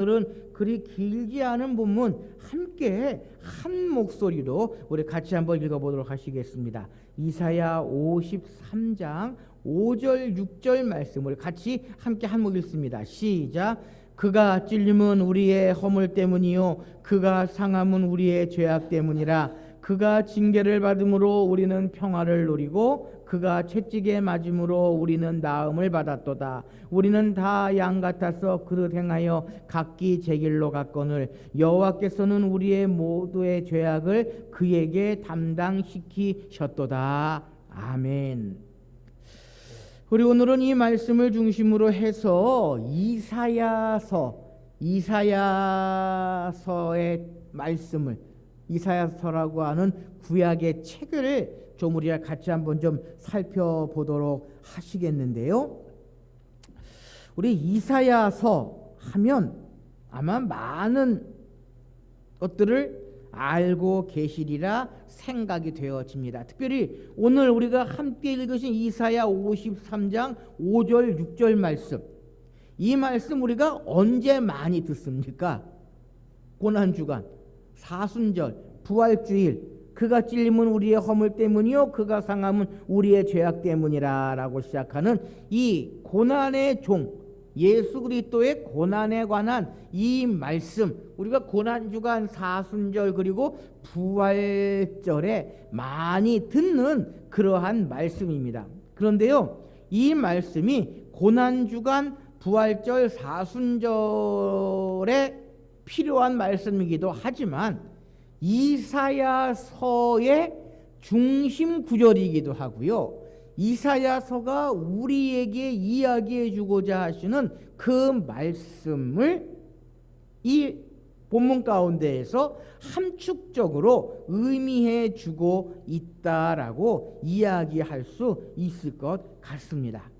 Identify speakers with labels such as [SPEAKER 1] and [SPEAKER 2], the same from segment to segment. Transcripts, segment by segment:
[SPEAKER 1] 오늘은 그리 길지 않은 본문 함께 한 목소리로 우리 같이 한번 읽어보도록 하시겠습니다. 이사야 53장 5절 6절 말씀을 같이 함께 한 목 읽습니다. 시작. 그가 찔림은 우리의 허물 때문이요 그가 상함은 우리의 죄악 때문이라. 그가 징계를 받음으로 우리는 평화를 누리고 그가 채찍에 맞음으로 우리는 나음을 받았도다. 우리는 다 양 같아서 그릇 행하여 각기 제 길로 갔거늘 여호와께서는 우리의 모두의 죄악을 그에게 담당시키셨도다. 아멘. 우리 오늘은 이 말씀을 중심으로 해서 이사야서의 말씀을, 이사야서라고 하는 구약의 책을 좀 우리가 같이 한번 좀 살펴보도록 하시겠는데요. 우리 이사야서 하면 아마 많은 것들을 알고 계시리라 생각이 되어집니다. 특별히 오늘 우리가 함께 읽으신 이사야 53장 5절 6절 말씀, 이 말씀 우리가 언제 많이 듣습니까? 고난주간, 사순절, 부활주일, 그가 찔림은 우리의 허물 때문이요 그가 상함은 우리의 죄악 때문이라 라고 시작하는 이 고난의 종 예수 그리스도의 고난에 관한 이 말씀, 우리가 고난주간, 사순절 그리고 부활절에 많이 듣는 그러한 말씀입니다. 그런데요, 이 말씀이 고난주간, 부활절, 사순절에 필요한 말씀이기도 하지만 이사야서의 중심 구절이기도 하고요, 이사야서가 우리에게 이야기해 주고자 하시는 그 말씀을 이 본문 가운데에서 함축적으로 의미해 주고 있다라고 이야기할 수 있을 것 같습니다.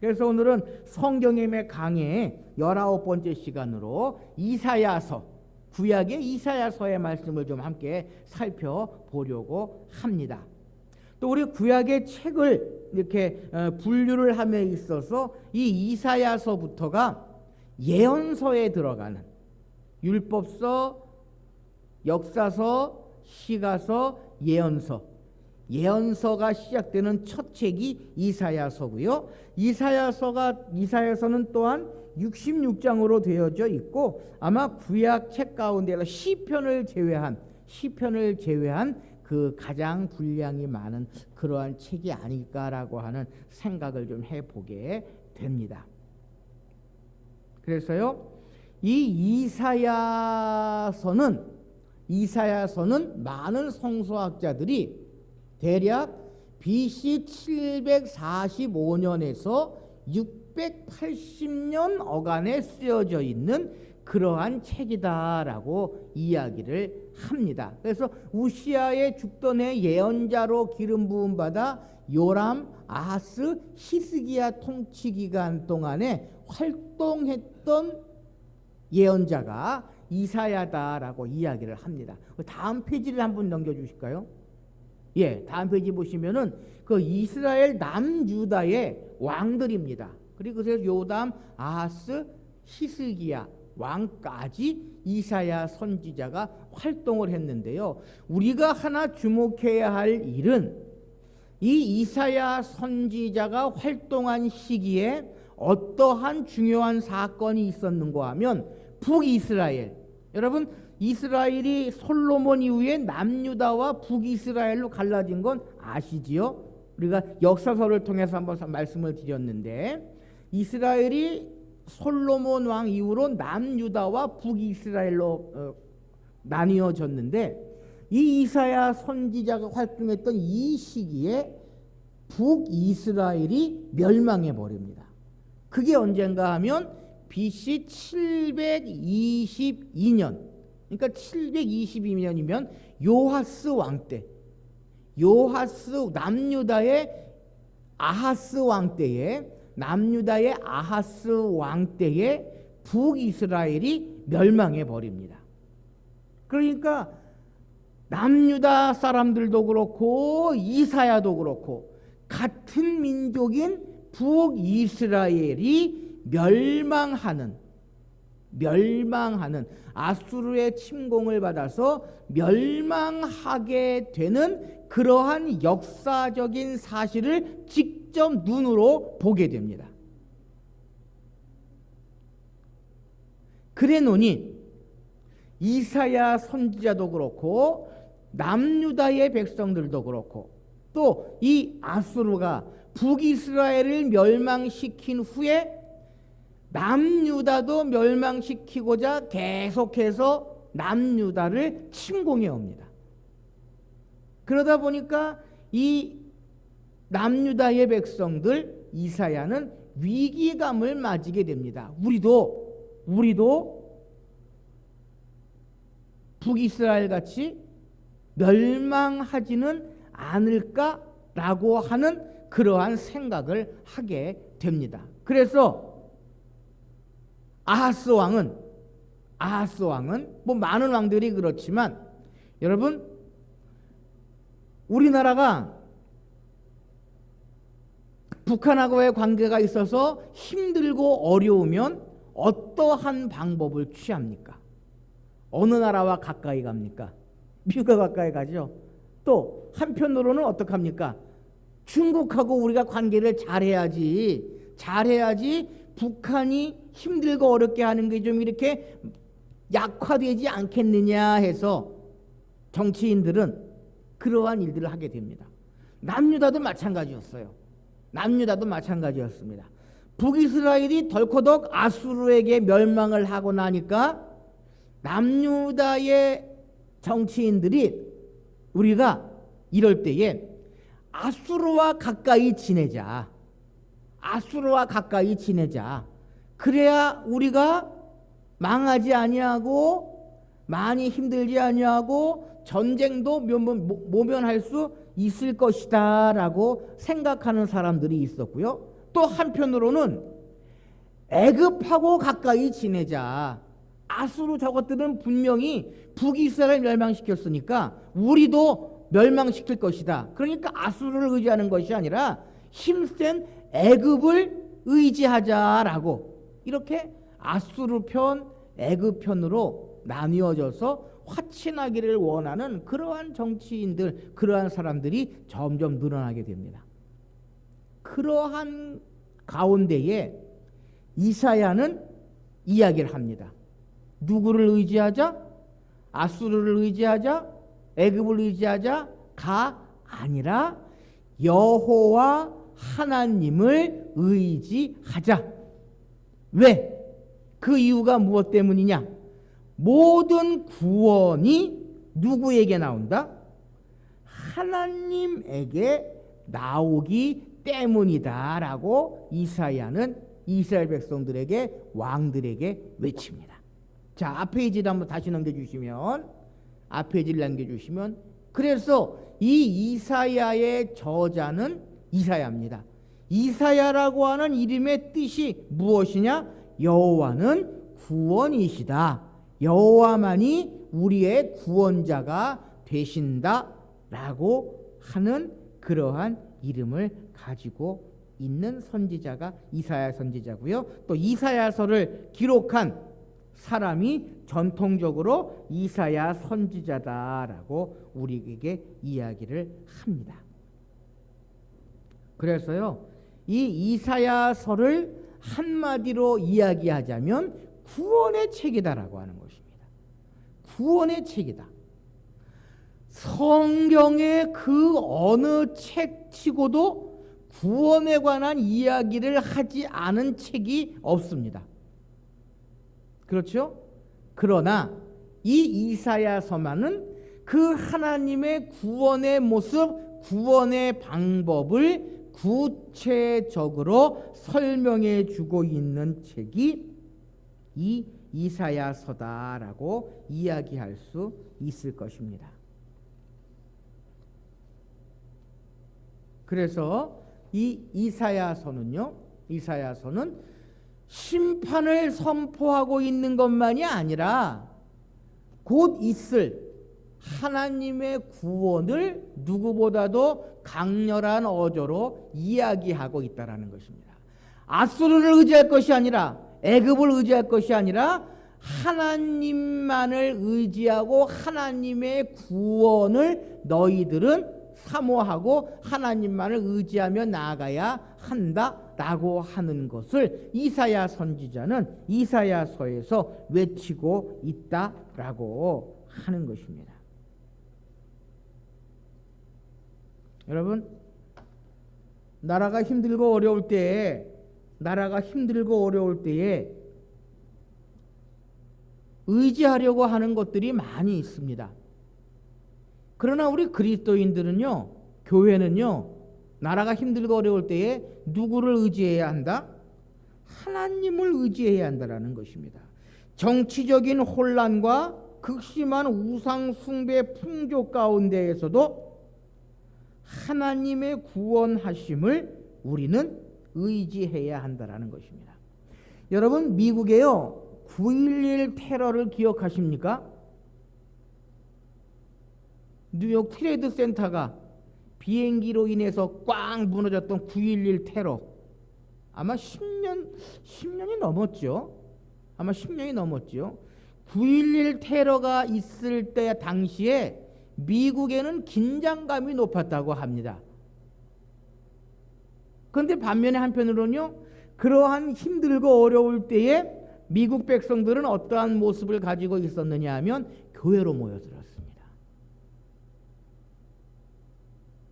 [SPEAKER 1] 그래서 오늘은 성경의 강해의 19번째 시간으로 이사야서, 구약의 이사야서의 말씀을 좀 함께 살펴보려고 합니다. 또 우리 구약의 책을 이렇게 분류를 함에 있어서 이 이사야서부터가 예언서에 들어가는, 율법서, 역사서, 시가서, 예언서가 시작되는 첫 책이 이사야서고요. 이사야서는 또한 66장으로 되어져 있고 아마 구약 책 가운데서 시편을 제외한 그 가장 분량이 많은 그러한 책이 아닐까라고 하는 생각을 좀 해보게 됩니다. 그래서요, 이 이사야서는 많은 성서학자들이 대략 BC 745년에서 680년 어간에 쓰여져 있는 그러한 책이다라고 이야기를 합니다. 그래서 우시아의 죽던 해 예언자로 기름 부음 받아 요람, 아하스, 히스기야 통치 기간 동안에 활동했던 예언자가 이사야다라고 이야기를 합니다. 다음 페이지를 한번 넘겨 주실까요? 예, 다음 페이지 보시면은 그 이스라엘 남유다의 왕들입니다. 그리고 그래서 요담, 아하스, 히스기야 왕까지 이사야 선지자가 활동을 했는데요, 우리가 하나 주목해야 할 일은 이 이사야 선지자가 활동한 시기에 어떠한 중요한 사건이 있었는가 하면 북이스라엘, 여러분 이스라엘이 솔로몬 이후에 남유다와 북이스라엘로 갈라진 건 아시지요? 우리가 역사서를 통해서 한번 말씀을 드렸는데, 이스라엘이 솔로몬 왕 이후로 남유다와 북이스라엘로 나뉘어졌는데, 이 이사야 선지자가 활동했던 이 시기에 북이스라엘이 멸망해 버립니다. 그게 언젠가 하면 BC 722년, 그러니까 722년이면 요하스 왕 때, 남유다의 아하스 왕 때에 북이스라엘이 멸망해 버립니다. 그러니까 남유다 사람들도 그렇고 이사야도 그렇고 같은 민족인 북이스라엘이 멸망하는 멸망하는, 아수르의 침공을 받아서 멸망하게 되는 그러한 역사적인 사실을 직접 눈으로 보게 됩니다. 그래 놓니 이사야 선지자도 그렇고 남유다의 백성들도 그렇고 또 이 아수르가 북이스라엘을 멸망시킨 후에 남유다도 멸망시키고자 계속해서 남유다를 침공해 옵니다. 그러다 보니까 이 남유다의 백성들, 이사야는 위기감을 맞이게 됩니다. 우리도 북이스라엘 같이 멸망하지는 않을까라고 하는 그러한 생각을 하게 됩니다. 그래서 아하스 왕은 뭐 많은 왕들이 그렇지만 여러분, 우리나라가 북한하고의 관계가 있어서 힘들고 어려우면 어떠한 방법을 취합니까? 어느 나라와 가까이 갑니까? 미국과 가까이 가죠. 또 한편으로는 어떡합니까? 중국하고 우리가 관계를 잘해야지 북한이 힘들고 어렵게 하는 게 좀 이렇게 약화되지 않겠느냐 해서 정치인들은 그러한 일들을 하게 됩니다. 남유다도 마찬가지였습니다. 북이스라엘이 덜커덕 아수르에게 멸망을 하고 나니까 남유다의 정치인들이 우리가 이럴 때에 아수르와 가까이 지내자. 그래야 우리가 망하지 아니하고 많이 힘들지 아니하고 전쟁도 모면할 수 있을 것이다 라고 생각하는 사람들이 있었고요. 또 한편으로는 애굽하고 가까이 지내자. 아수르 저것들은 분명히 북이스라엘 멸망시켰으니까 우리도 멸망시킬 것이다. 그러니까 아수르를 의지하는 것이 아니라 힘센 애굽을 의지하자라고 이렇게 아수르 편, 애굽 편으로 나뉘어져서 화친하기를 원하는 그러한 정치인들, 그러한 사람들이 점점 늘어나게 됩니다. 그러한 가운데에 이사야는 이야기를 합니다. 누구를 의지하자? 아수르를 의지하자? 애굽을 의지하자가 아니라 여호와 하나님을 의지하자. 왜? 그 이유가 무엇 때문이냐? 모든 구원이 누구에게 나온다? 하나님에게 나오기 때문이다 라고 이사야는 이스라엘 백성들에게, 왕들에게 외칩니다. 자, 앞 페이지를 한번 다시 남겨주시면, 그래서 이 이사야의 저자는 이사야입니다. 이사야라고 하는 이름의 뜻이 무엇이냐? 여호와는 구원이시다. 여호와만이 우리의 구원자가 되신다라고 하는 그러한 이름을 가지고 있는 선지자가 이사야 선지자고요. 또 이사야서를 기록한 사람이 전통적으로 이사야 선지자다라고 우리에게 이야기를 합니다. 그래서요, 이 이사야서를 한마디로 이야기하자면 구원의 책이다라고 하는 것입니다. 구원의 책이다. 성경의 그 어느 책치고도 구원에 관한 이야기를 하지 않은 책이 없습니다. 그렇죠? 그러나 이 이사야서만은 그 하나님의 구원의 모습, 구원의 방법을 구체적으로 설명해 주고 있는 책이 이 이사야서다라고 이야기할 수 있을 것입니다. 그래서 이 이사야서는 심판을 선포하고 있는 것만이 아니라 곧 있을 하나님의 구원을 누구보다도 강렬한 어조로 이야기하고 있다라는 것입니다. 아수르를 의지할 것이 아니라, 애굽을 의지할 것이 아니라 하나님만을 의지하고 하나님의 구원을 너희들은 사모하고 하나님만을 의지하며 나아가야 한다라고 하는 것을 이사야 선지자는 이사야서에서 외치고 있다라고 하는 것입니다. 여러분, 나라가 힘들고 어려울 때에 의지하려고 하는 것들이 많이 있습니다. 그러나 우리 그리스도인들은요, 교회는요, 나라가 힘들고 어려울 때에 누구를 의지해야 한다? 하나님을 의지해야 한다라는 것입니다. 정치적인 혼란과 극심한 우상 숭배 풍조 가운데에서도 하나님의 구원하심을 우리는 의지해야 한다라는 것입니다. 여러분, 미국에요 9.11 테러를 기억하십니까? 뉴욕 트레이드 센터가 비행기로 인해서 꽉 무너졌던 9.11 테러, 아마 10년이 넘었죠. 9.11 테러가 있을 때 당시에 미국에는 긴장감이 높았다고 합니다. 그런데 반면에 한편으로는요, 그러한 힘들고 어려울 때에 미국 백성들은 어떠한 모습을 가지고 있었느냐 하면 교회로 모여들었습니다.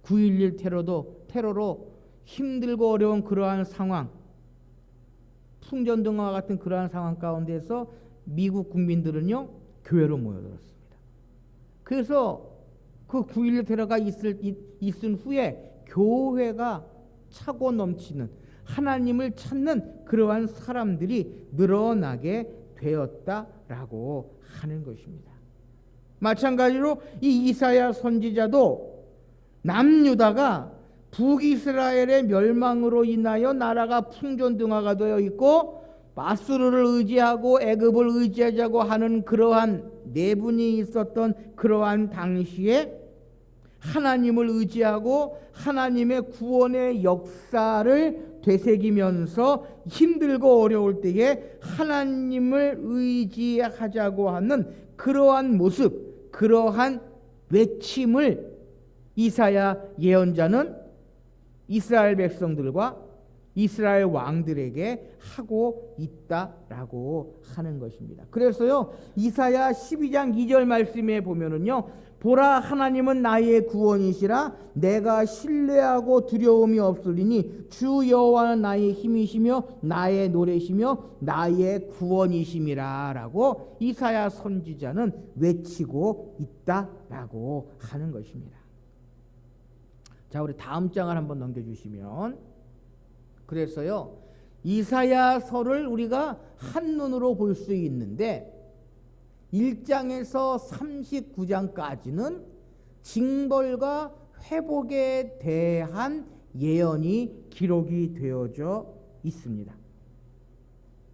[SPEAKER 1] 9.11 테러로 힘들고 어려운 그러한 상황, 풍전등화와 같은 그러한 상황 가운데서 미국 국민들은요, 교회로 모여들었습니다. 그래서 그 9.11 테러가 있은 후에 교회가 차고 넘치는, 하나님을 찾는 그러한 사람들이 늘어나게 되었다라고 하는 것입니다. 마찬가지로 이 이사야 선지자도 남유다가 북이스라엘의 멸망으로 인하여 나라가 풍전등화가 되어 있고 마수르를 의지하고 애굽을 의지하자고 하는 그러한 내분이 있었던 그러한 당시에 하나님을 의지하고 하나님의 구원의 역사를 되새기면서 힘들고 어려울 때에 하나님을 의지하자고 하는 그러한 모습, 그러한 외침을 이사야 예언자는 이스라엘 백성들과 이스라엘 왕들에게 하고 있다라고 하는 것입니다. 그래서요, 이사야 12장 2절 말씀에 보면은요, 보라, 하나님은 나의 구원이시라, 내가 신뢰하고 두려움이 없으리니 주 여호와는 나의 힘이시며 나의 노래시며 나의 구원이심이라 라고 이사야 선지자는 외치고 있다라고 하는 것입니다. 자, 우리 다음 장을 한번 넘겨주시면, 그래서요, 이사야서를 우리가 한눈으로 볼 수 있는데 1장에서 39장까지는 징벌과 회복에 대한 예언이 기록이 되어져 있습니다.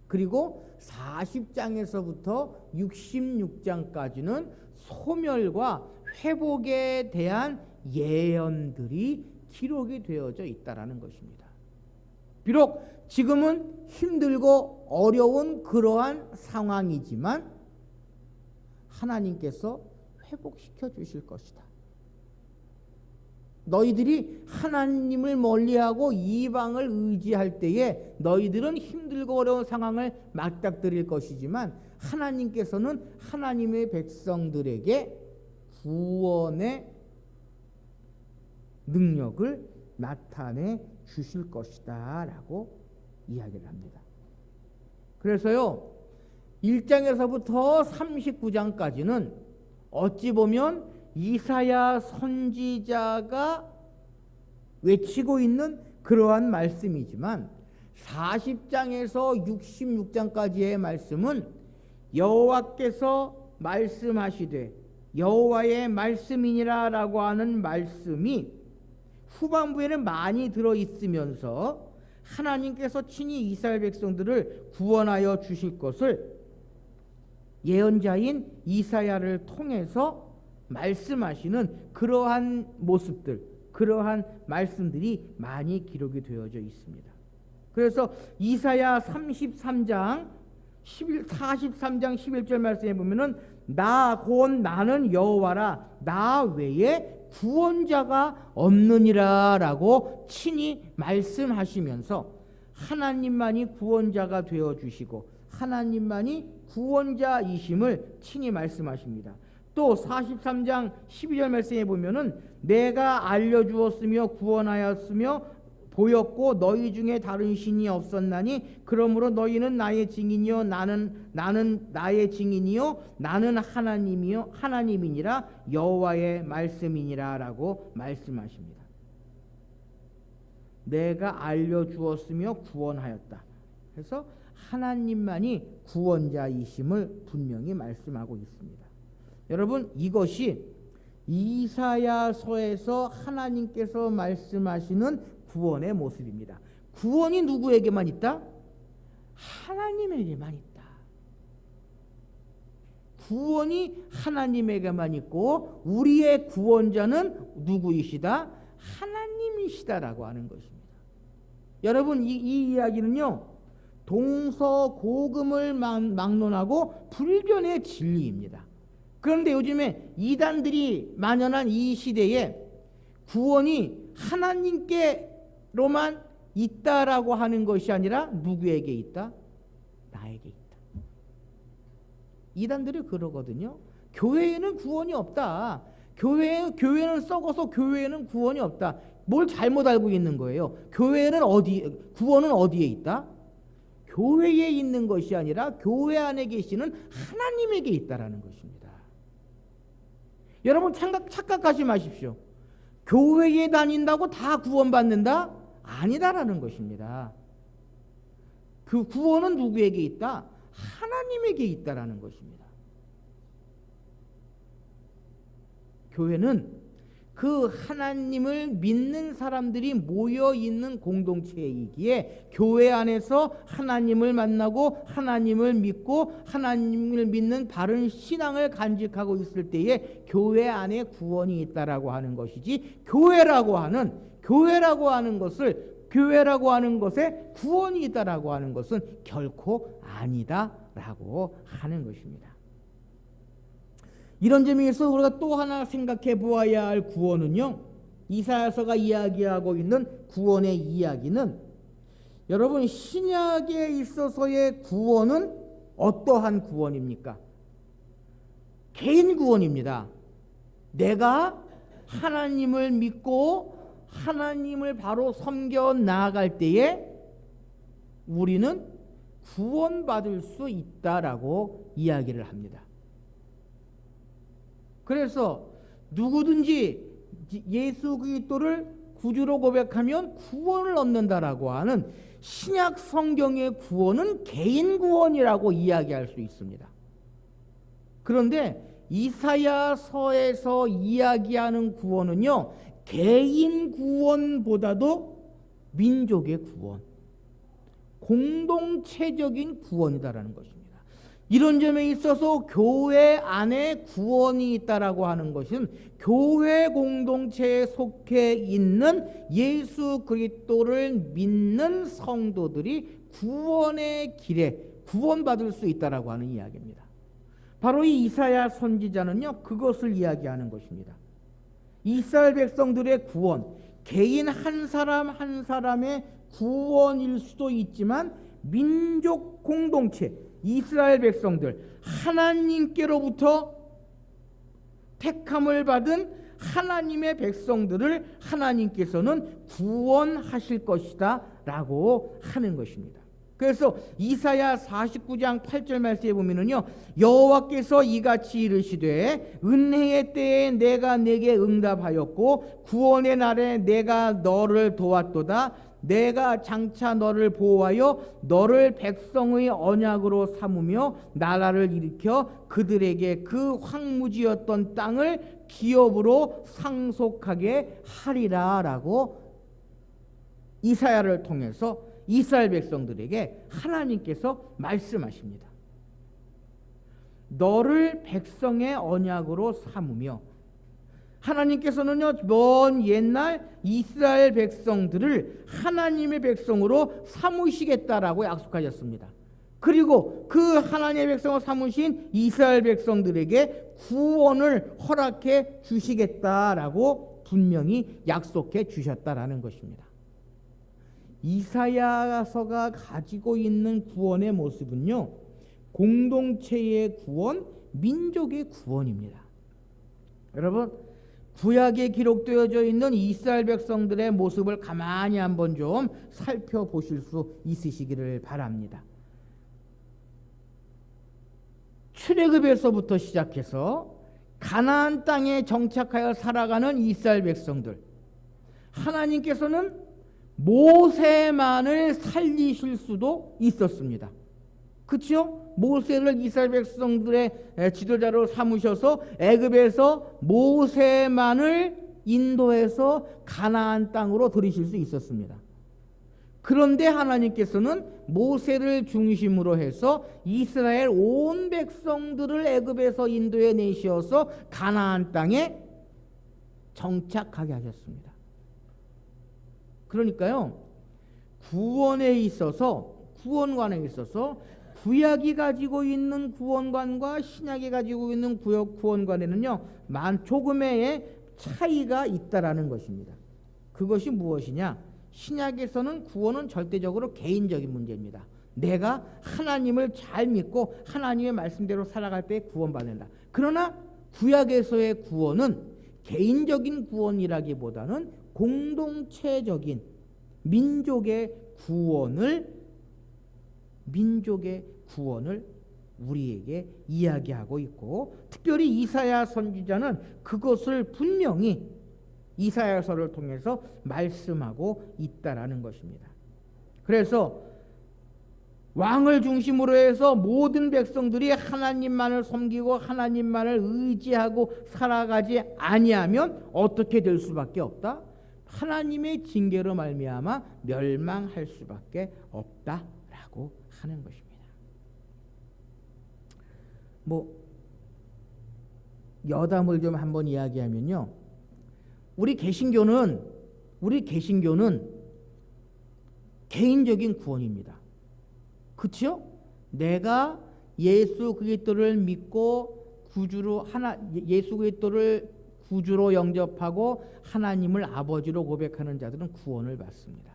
[SPEAKER 1] 그리고 40장에서부터 66장까지는 소멸과 회복에 대한 예언들이 기록이 되어져 있다라는 것입니다. 비록 지금은 힘들고 어려운 그러한 상황이지만 하나님께서 회복시켜 주실 것이다. 너희들이 하나님을 멀리하고 이방을 의지할 때에 너희들은 힘들고 어려운 상황을 맞닥뜨릴 것이지만 하나님께서는 하나님의 백성들에게 구원의 능력을 나타내 주실 것이다 라고 이야기를 합니다. 그래서요, 1장에서부터 39장까지는 어찌 보면 이사야 선지자가 외치고 있는 그러한 말씀이지만 40장에서 66장까지의 말씀은 여호와께서 말씀하시되 여호와의 말씀이니라 라고 하는 말씀이 후반부에는 많이 들어있으면서 하나님께서 친히 이스라엘 백성들을 구원하여 주실 것을 예언자인 이사야를 통해서 말씀하시는 그러한 모습들, 그러한 말씀들이 많이 기록이 되어져 있습니다. 그래서 이사야 33장 43장 11절 말씀에 보면은 나 곧 나는 여호와라 나 외에 구원자가 없느니라 라고 친히 말씀하시면서 하나님만이 구원자가 되어주시고 하나님만이 구원자이심을 친히 말씀하십니다. 또 43장 12절 말씀에 보면은 내가 알려주었으며 구원하였으며 보였고 너희 중에 다른 신이 없었나니 그러므로 너희는 나의 증인이요 나는 나의 증인이요 나는 하나님이니라 여호와의 말씀이니라라고 말씀하십니다. 내가 알려주었으며 구원하였다. 그래서 하나님만이 구원자이심을 분명히 말씀하고 있습니다. 여러분 이것이 이사야서에서 하나님께서 말씀하시는 구원의 모습입니다. 구원이 누구에게만 있다? 하나님에게만 있다. 구원이 하나님에게만 있고 우리의 구원자는 누구이시다? 하나님이시다라고 하는 것입니다. 여러분 이 이야기는요 동서고금을 막론하고 불변의 진리입니다. 그런데 요즘에 이단들이 만연한 이 시대에 구원이 하나님께로만 있다라고 하는 것이 아니라 누구에게 있다? 나에게 있다. 이단들이 그러거든요. 교회에는 구원이 없다. 교회는 썩어서 교회에는 구원이 없다. 뭘 잘못 알고 있는 거예요. 구원은 어디에 있다? 교회에 있는 것이 아니라 교회 안에 계시는 하나님에게 있다라는 것입니다. 여러분 착각하지 마십시오. 교회에 다닌다고 다 구원받는다? 아니다라는 것입니다. 그 구원은 누구에게 있다? 하나님에게 있다라는 것입니다. 교회는 그 하나님을 믿는 사람들이 모여 있는 공동체이기에 교회 안에서 하나님을 만나고 하나님을 믿고 하나님을 믿는 바른 신앙을 간직하고 있을 때에 교회 안에 구원이 있다라고 하는 것이지 교회라고 하는 것에 구원이 있다라고 하는 것은 결코 아니다라고 하는 것입니다. 이런 점에서 우리가 또 하나 생각해 보아야 할 구원은요, 이사야서가 이야기하고 있는 구원의 이야기는 여러분 신약에 있어서의 구원은 어떠한 구원입니까? 개인 구원입니다. 내가 하나님을 믿고 하나님을 바로 섬겨 나아갈 때에 우리는 구원받을 수 있다라고 이야기를 합니다. 그래서 누구든지 예수 그리스도를 구주로 고백하면 구원을 얻는다라고 하는 신약 성경의 구원은 개인 구원이라고 이야기할 수 있습니다. 그런데 이사야서에서 이야기하는 구원은요, 개인 구원보다도 민족의 구원, 공동체적인 구원이다라는 것입니다. 이런 점에 있어서 교회 안에 구원이 있다라고 하는 것은 교회 공동체에 속해 있는 예수 그리스도를 믿는 성도들이 구원의 길에 구원받을 수 있다라고 하는 이야기입니다. 바로 이 이사야 선지자는요 그것을 이야기하는 것입니다. 이스라엘 백성들의 구원, 개인 한 사람 한 사람의 구원일 수도 있지만 민족 공동체, 이스라엘 백성들, 하나님께로부터 택함을 받은 하나님의 백성들을 하나님께서는 구원하실 것이다 라고 하는 것입니다. 그래서 이사야 49장 8절 말씀에 보면은요, 여호와께서 이같이 이르시되 은혜의 때에 내가 내게 응답하였고 구원의 날에 내가 너를 도왔도다. 내가 장차 너를 보호하여 너를 백성의 언약으로 삼으며 나라를 일으켜 그들에게 그 황무지였던 땅을 기업으로 상속하게 하리라 라고 이사야를 통해서 이스라엘 백성들에게 하나님께서 말씀하십니다. 너를 백성의 언약으로 삼으며, 하나님께서는요 먼 옛날 이스라엘 백성들을 하나님의 백성으로 삼으시겠다라고 약속하셨습니다. 그리고 그 하나님의 백성을 삼으신 이스라엘 백성들에게 구원을 허락해 주시겠다라고 분명히 약속해 주셨다라는 것입니다. 이사야서가 가지고 있는 구원의 모습은요, 공동체의 구원, 민족의 구원입니다. 여러분, 구약에 기록되어져 있는 이스라엘 백성들의 모습을 가만히 한번 좀 살펴보실 수 있으시기를 바랍니다. 출애굽에서부터 시작해서 가나안 땅에 정착하여 살아가는 이스라엘 백성들, 하나님께서는 모세만을 살리실 수도 있었습니다. 그렇죠? 모세를 이스라엘 백성들의 지도자로 삼으셔서 애굽에서 모세만을 인도해서 가나안 땅으로 들이실 수 있었습니다. 그런데 하나님께서는 모세를 중심으로 해서 이스라엘 온 백성들을 애굽에서 인도해 내셔서 가나안 땅에 정착하게 하셨습니다. 그러니까요, 구원에 있어서, 구원관에 있어서 구약이 가지고 있는 구원관과 신약이 가지고 있는 구원관에는요, 조금의 차이가 있다라는 것입니다. 그것이 무엇이냐? 신약에서는 구원은 절대적으로 개인적인 문제입니다. 내가 하나님을 잘 믿고 하나님의 말씀대로 살아갈 때 구원받는다. 그러나 구약에서의 구원은 개인적인 구원이라기보다는 공동체적인 민족의 구원을 우리에게 이야기하고 있고, 특별히 이사야 선지자는 그것을 분명히 이사야서를 통해서 말씀하고 있다라는 것입니다. 그래서 왕을 중심으로 해서 모든 백성들이 하나님만을 섬기고 하나님만을 의지하고 살아가지 아니하면 어떻게 될 수밖에 없다? 하나님의 징계로 말미암아 멸망할 수밖에 없다라고 하는 것입니다. 여담을 좀 한번 이야기하면요, 우리 개신교는 개인적인 구원입니다. 그렇죠? 내가 예수 그리스도를 믿고 예수 그리스도를 구주로 영접하고 하나님을 아버지로 고백하는 자들은 구원을 받습니다.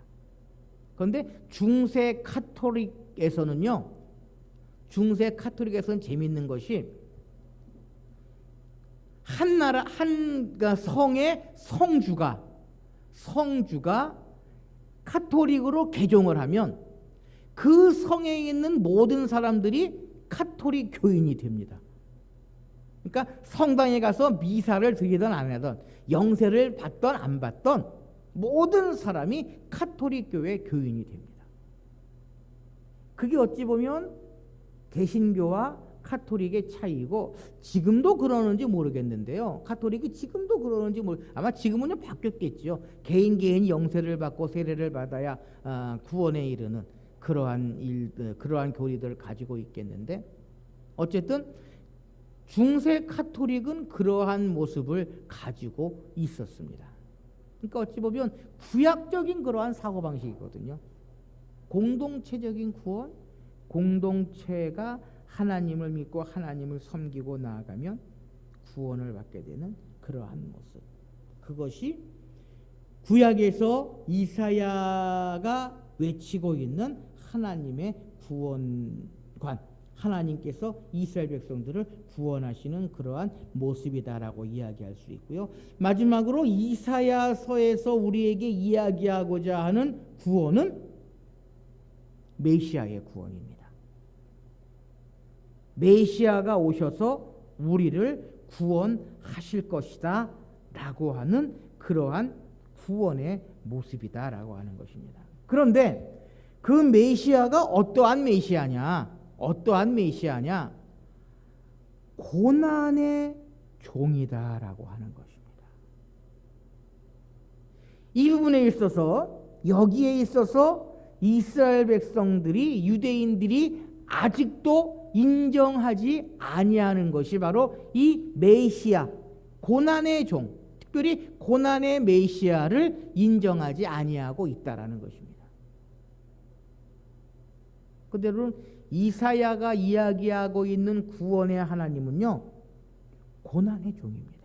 [SPEAKER 1] 그런데 중세 카톨릭에서는 재미있는 것이 한 성의 성주가 카톨릭으로 개종을 하면 그 성에 있는 모든 사람들이 카톨릭 교인이 됩니다. 그러니까 성당에 가서 미사를 드리든 안 하든, 영세를 받든 안 받든 모든 사람이 카톨릭 교회 교인이 됩니다. 그게 어찌 보면 개신교와 카톨릭의 차이고, 지금도 그러는지 모르겠는데요. 카톨릭이 지금도 그러는지 아마 지금은 바뀌었겠죠. 개인 영세를 받고 세례를 받아야 구원에 이르는 그러한 교리들을 가지고 있겠는데, 어쨌든 중세 카톨릭은 그러한 모습을 가지고 있었습니다. 그러니까 어찌 보면 구약적인 그러한 사고방식이거든요. 공동체적인 구원, 공동체가 하나님을 믿고 하나님을 섬기고 나아가면 구원을 받게 되는 그러한 모습, 그것이 구약에서 이사야가 외치고 있는 하나님의 구원관, 하나님께서 이스라엘 백성들을 구원하시는 그러한 모습이다라고 이야기할 수 있고요. 마지막으로 이사야서에서 우리에게 이야기하고자 하는 구원은 메시아의 구원입니다. 메시아가 오셔서 우리를 구원하실 것이다 라고 하는 그러한 구원의 모습이다라고 하는 것입니다. 그런데 그 메시아가 어떠한 메시아냐? 고난의 종이다라고 하는 것입니다. 이 부분에 있어서, 여기에 있어서 이스라엘 백성들이, 유대인들이 아직도 인정하지 아니하는 것이 바로 이 메시아, 고난의 종, 특별히 고난의 메시아를 인정하지 아니하고 있다라는 것입니다. 그대로 이사야가 이야기하고 있는 구원의 하나님은요, 고난의 종입니다.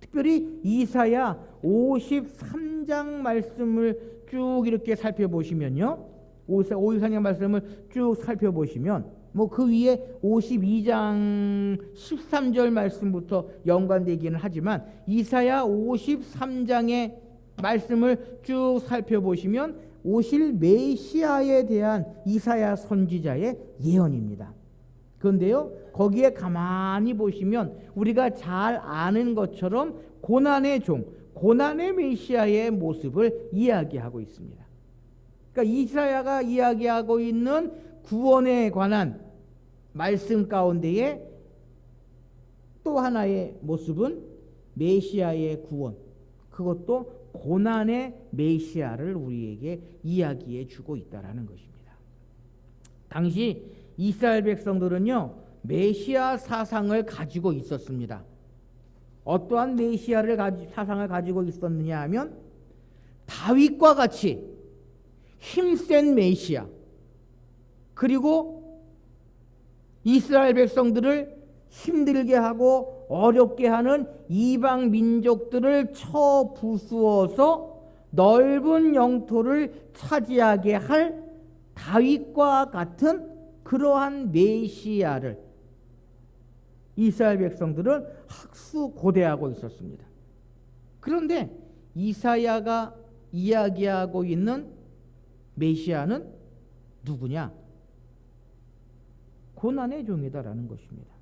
[SPEAKER 1] 특별히 이사야 53장 말씀을 쭉 이렇게 살펴보시면요, 53장 말씀을 쭉 살펴보시면 그 위에 52장 13절 말씀부터 연관되기는 하지만 이사야 53장의 말씀을 쭉 살펴보시면 오실 메시아에 대한 이사야 선지자의 예언입니다. 그런데요, 거기에 가만히 보시면 우리가 잘 아는 것처럼 고난의 종, 고난의 메시아의 모습을 이야기하고 있습니다. 그러니까 이사야가 이야기하고 있는 구원에 관한 말씀 가운데에 또 하나의 모습은 메시아의 구원, 그것도 고난의 메시아를 우리에게 이야기해 주고 있다라는 것입니다. 당시 이스라엘 백성들은요, 메시아 사상을 가지고 있었습니다. 어떠한 메시아를 사상을 가지고 있었느냐 하면 다윗과 같이 힘센 메시아, 그리고 이스라엘 백성들을 힘들게 하고 어렵게 하는 이방 민족들을 쳐 부수어서 넓은 영토를 차지하게 할 다윗과 같은 그러한 메시아를 이스라엘 백성들은 학수고대하고 있었습니다. 그런데 이사야가 이야기하고 있는 메시아는 누구냐? 고난의 종이다라는 것입니다.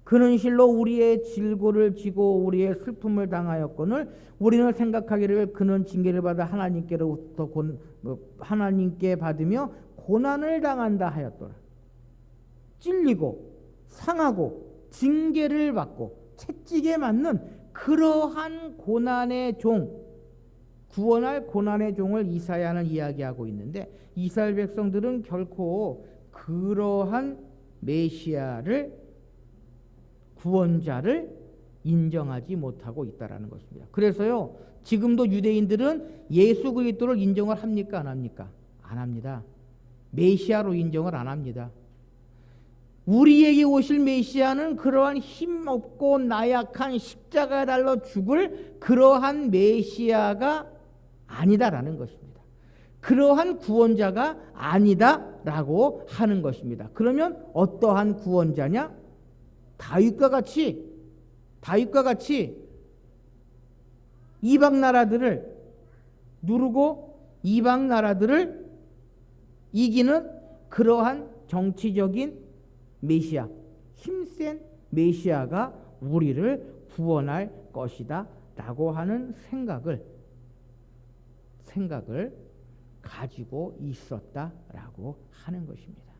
[SPEAKER 1] 그는 실로 우리의 질고를 지고 우리의 슬픔을 당하였거늘 우리는 생각하기를 그는 징계를 받아 하나님께로부터 하나님께 받으며 고난을 당한다 하였더라. 찔리고 상하고 징계를 받고 채찍에 맞는 그러한 고난의 종, 구원할 고난의 종을 이사야는 이야기하고 있는데, 이스라엘 백성들은 결코 그러한 메시아를, 구원자를 인정하지 못하고 있다라는 것입니다. 그래서요, 지금도 유대인들은 예수 그리스도를 인정을 합니까, 안 합니까? 안 합니다. 메시아로 인정을 안 합니다. 우리에게 오실 메시아는 그러한 힘없고 나약한 십자가에 달려 죽을 그러한 메시아가 아니다라는 것입니다. 그러한 구원자가 아니다라고 하는 것입니다. 그러면 어떠한 구원자냐? 다윗과 같이 이방 나라들을 누르고 이방 나라들을 이기는 그러한 정치적인 메시아, 힘센 메시아가 우리를 구원할 것이다 라고 하는 생각을 가지고 있었다라고 하는 것입니다.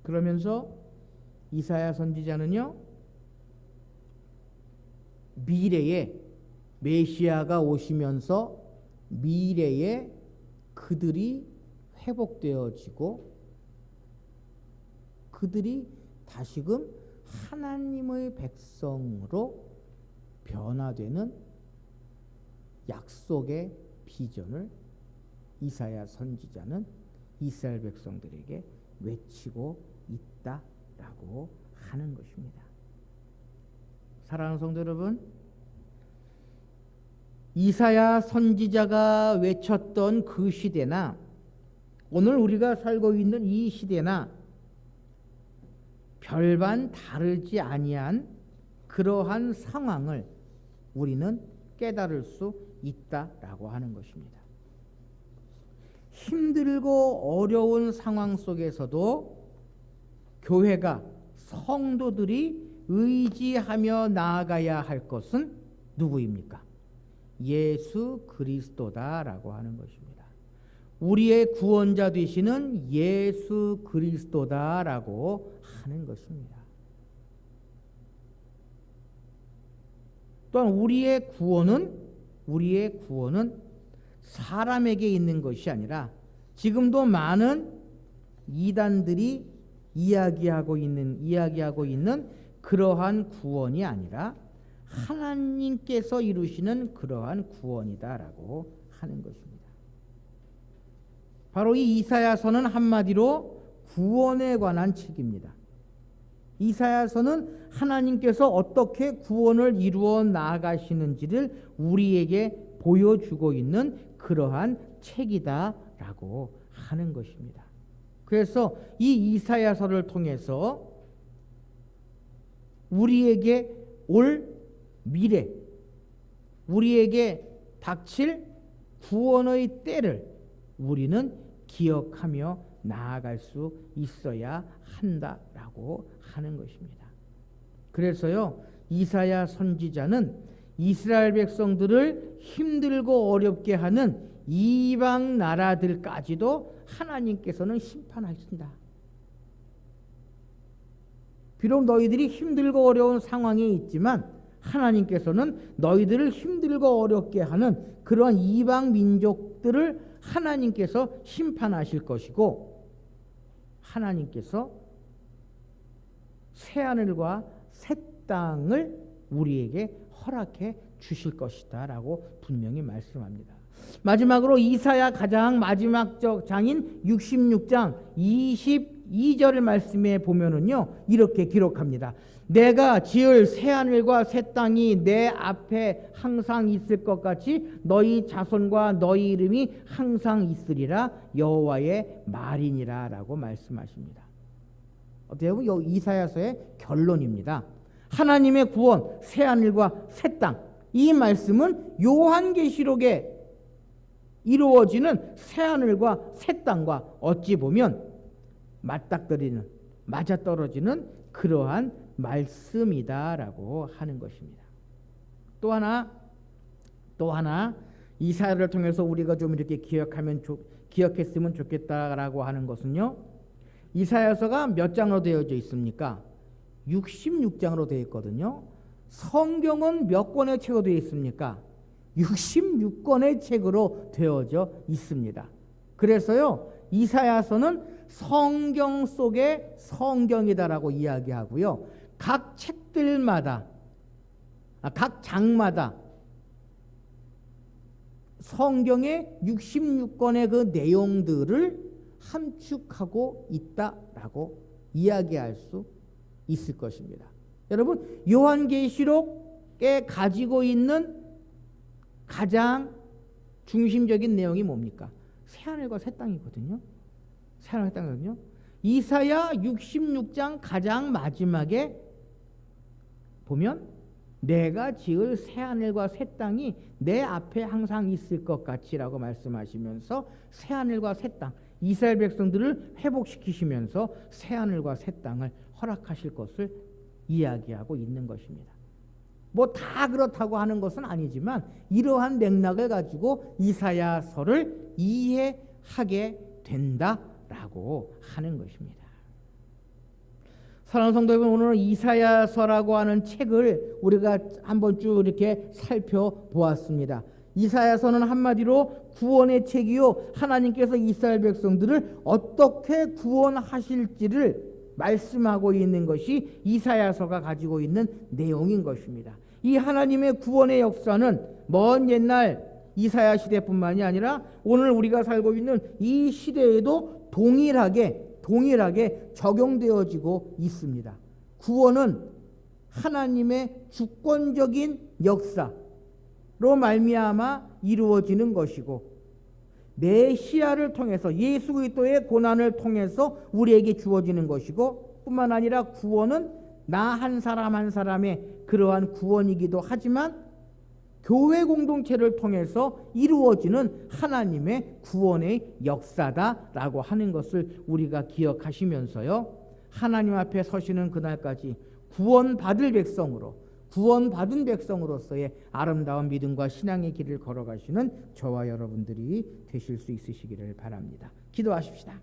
[SPEAKER 1] 그러면서 이사야 선지자는요, 미래에 메시아가 오시면서 미래에 그들이 회복되어지고 그들이 다시금 하나님의 백성으로 변화되는 약속의 비전을 이사야 선지자는 이스라엘 백성들에게 외치고 있다라고 하는 것입니다. 사랑하는 성도 여러분, 이사야 선지자가 외쳤던 그 시대나 오늘 우리가 살고 있는 이 시대나 별반 다르지 아니한 그러한 상황을 우리는 깨달을 수 있다라고 하는 것입니다. 힘들고 어려운 상황 속에서도 교회가, 성도들이 의지하며 나아가야 할 것은 누구입니까? 예수 그리스도다라고 하는 것입니다. 우리의 구원자 되시는 예수 그리스도다라고 하는 것입니다. 또한 우리의 구원은 사람에게 있는 것이 아니라 지금도 많은 이단들이 이야기하고 있는 그러한 구원이 아니라 하나님께서 이루시는 그러한 구원이다라고 하는 것입니다. 바로 이 이사야서는 한마디로 구원에 관한 책입니다. 이사야서는 하나님께서 어떻게 구원을 이루어 나아가시는지를 우리에게 보여주고 있는 그러한 책이다라고 하는 것입니다. 그래서 이 이사야서를 통해서 우리에게 올 미래, 우리에게 닥칠 구원의 때를 우리는 기억하며 나아갈 수 있어야 한다라고 하는 것입니다. 그래서요, 이사야 선지자는 이스라엘 백성들을 힘들고 어렵게 하는 이방 나라들까지도 하나님께서는 심판하신다. 비록 너희들이 힘들고 어려운 상황에 있지만 하나님께서는 너희들을 힘들고 어렵게 하는 그러한 이방 민족들을 하나님께서 심판하실 것이고, 하나님께서 새하늘과 새 땅을 우리에게 허락해 주실 것이다 라고 분명히 말씀합니다. 마지막으로 이사야 가장 마지막 장인 66장 22절 말씀에 보면은요, 이렇게 기록합니다. 내가 지을 새하늘과 새 땅이 내 앞에 항상 있을 것 같이 너희 자손과 너희 이름이 항상 있으리라, 여호와의 말이니라 라고 말씀하십니다. 어떻게 보면 이사야서의 결론입니다. 하나님의 구원, 새하늘과 새 땅, 이 말씀은 요한계시록에 이루어지는 새하늘과 새 땅과 어찌 보면 맞닥뜨리는, 맞아떨어지는 그러한 말씀이다라고 하는 것입니다. 또 하나 이사야를 통해서 우리가 좀 이렇게 기억했으면 좋겠다라고 하는 것은요, 이사야서가 몇 장으로 되어져 있습니까? 66장으로 되어 있거든요. 성경은 몇 권의 책으로 되어 있습니까? 66권의 책으로 되어져 있습니다. 그래서요, 이사야서는 성경 속의 성경이다라고 이야기하고요, 각 책들마다, 각 장마다 성경의 66권의 그 내용들을 함축하고 있다라고 이야기할 수 있을 것입니다. 여러분, 요한계시록에 가지고 있는 가장 중심적인 내용이 뭡니까? 새하늘과 새 땅이거든요. 새하늘과 새 땅이거든요. 이사야 66장 가장 마지막에 보면 내가 지을 새하늘과 새 땅이 내 앞에 항상 있을 것 같이라고 말씀하시면서 새하늘과 새 땅, 이스라엘 백성들을 회복시키시면서 새하늘과 새 땅을 허락하실 것을 이야기하고 있는 것입니다. 뭐 다 그렇다고 하는 것은 아니지만 이러한 맥락을 가지고 이사야서를 이해하게 된다라고 하는 것입니다. 사랑하는 성도 여러분, 오늘은 이사야서라고 하는 책을 우리가 한번 쭉 이렇게 살펴보았습니다. 이사야서는 한마디로 구원의 책이요, 하나님께서 이스라엘 백성들을 어떻게 구원하실지를 말씀하고 있는 것이 이사야서가 가지고 있는 내용인 것입니다. 이 하나님의 구원의 역사는 먼 옛날 이사야 시대뿐만이 아니라 오늘 우리가 살고 있는 이 시대에도 동일하게 적용되어지고 있습니다. 구원은 하나님의 주권적인 역사로 말미암아 이루어지는 것이고, 메시아를 통해서 예수 그리스도의 고난을 통해서 우리에게 주어지는 것이고, 뿐만 아니라 구원은 나 한 사람 한 사람의 그러한 구원이기도 하지만 교회 공동체를 통해서 이루어지는 하나님의 구원의 역사다라고 하는 것을 우리가 기억하시면서요, 하나님 앞에 서시는 그날까지 구원받은 백성으로서의 아름다운 믿음과 신앙의 길을 걸어가시는 저와 여러분들이 되실 수 있으시기를 바랍니다. 기도하십시다.